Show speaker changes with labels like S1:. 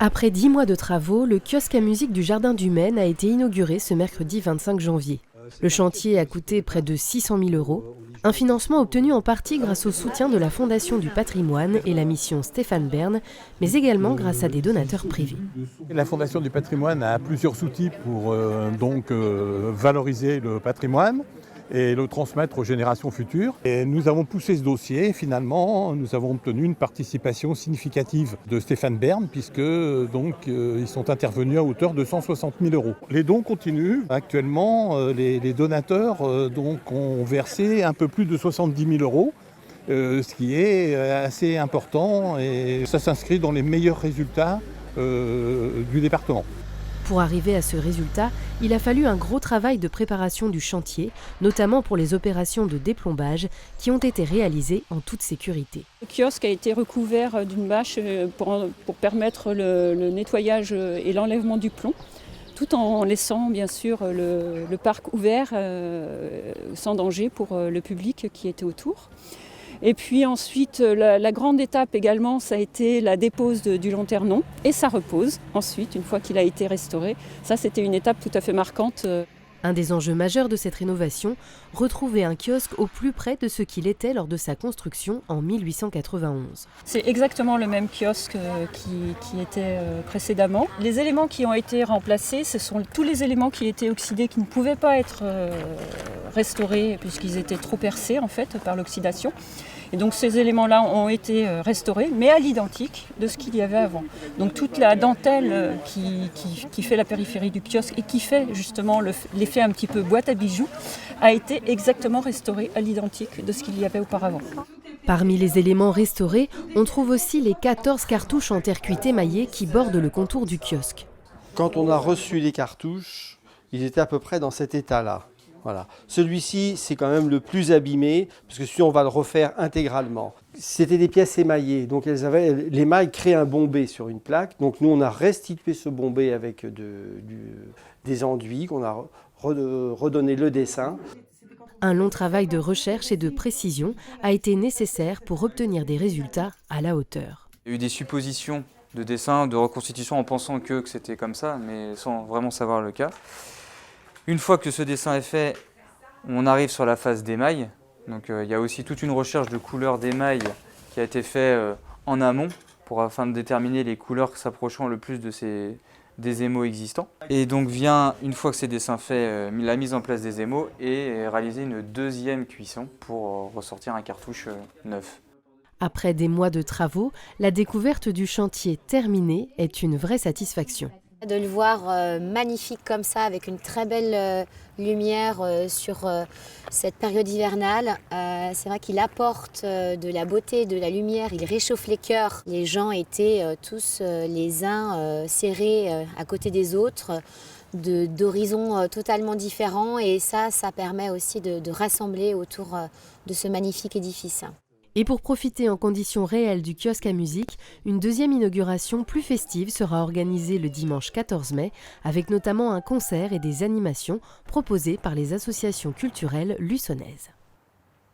S1: Après 10 mois de travaux, le kiosque à musique du Jardin du Maine a été inauguré ce mercredi 25 janvier. Le chantier a coûté près de 600 000 €, un financement obtenu en partie grâce au soutien de la Fondation du patrimoine et la mission Stéphane Bern, mais également grâce à des donateurs privés.
S2: La Fondation du patrimoine a plusieurs outils pour valoriser le patrimoine et le transmettre aux générations futures. Et nous avons poussé ce dossier et finalement nous avons obtenu une participation significative de Stéphane Bern puisque ils sont intervenus à hauteur de 160 000 €. Les dons continuent. Actuellement, les donateurs ont versé un peu plus de 70 000 €, ce qui est assez important et ça s'inscrit dans les meilleurs résultats du département.
S1: Pour arriver à ce résultat, il a fallu un gros travail de préparation du chantier, notamment pour les opérations de déplombage qui ont été réalisées en toute sécurité.
S3: Le kiosque a été recouvert d'une bâche pour permettre le nettoyage et l'enlèvement du plomb, tout en laissant bien sûr le parc ouvert sans danger pour le public qui était autour. Et puis ensuite, la grande étape également, ça a été la dépose du lanternon et sa repose ensuite, une fois qu'il a été restauré. Ça, c'était une étape tout à fait marquante.
S1: Un des enjeux majeurs de cette rénovation, retrouver un kiosque au plus près de ce qu'il était lors de sa construction en 1891.
S3: C'est exactement le même kiosque qui était précédemment. Les éléments qui ont été remplacés, ce sont tous les éléments qui étaient oxydés, qui ne pouvaient pas être restaurés puisqu'ils étaient trop percés en fait par l'oxydation. Et donc ces éléments-là ont été restaurés, mais à l'identique de ce qu'il y avait avant. Donc toute la dentelle qui fait la périphérie du kiosque et qui fait justement l'effet un petit peu boîte à bijoux a été exactement restaurée à l'identique de ce qu'il y avait auparavant.
S1: Parmi les éléments restaurés, on trouve aussi les 14 cartouches en terre cuite émaillée qui bordent le contour du kiosque.
S4: Quand on a reçu les cartouches, ils étaient à peu près dans cet état-là. Voilà. Celui-ci, c'est quand même le plus abîmé, parce que celui-ci, on va le refaire intégralement. C'était des pièces émaillées, donc l'émail crée un bombé sur une plaque. Donc nous, on a restitué ce bombé avec des enduits, qu'on a redonné le dessin.
S1: Un long travail de recherche et de précision a été nécessaire pour obtenir des résultats à la hauteur.
S5: Il y a eu des suppositions de dessin, de reconstitution en pensant que c'était comme ça, mais sans vraiment savoir le cas. Une fois que ce dessin est fait, on arrive sur la phase d'émail. Donc il y a aussi toute une recherche de couleurs d'émail qui a été faite en amont afin de déterminer les couleurs s'approchant le plus des émaux existants. Et donc vient, une fois que ces dessins faits, la mise en place des émaux et réaliser une deuxième cuisson pour ressortir un cartouche neuf.
S1: Après des mois de travaux, la découverte du chantier terminé est une vraie satisfaction.
S6: De le voir magnifique comme ça, avec une très belle lumière sur cette période hivernale, c'est vrai qu'il apporte de la beauté, de la lumière, il réchauffe les cœurs. Les gens étaient tous les uns serrés à côté des autres, d'horizons totalement différents, et ça permet aussi de rassembler autour de ce magnifique édifice.
S1: Et pour profiter en conditions réelles du kiosque à musique, une deuxième inauguration plus festive sera organisée le dimanche 14 mai, avec notamment un concert et des animations proposées par les associations culturelles luçonnaises.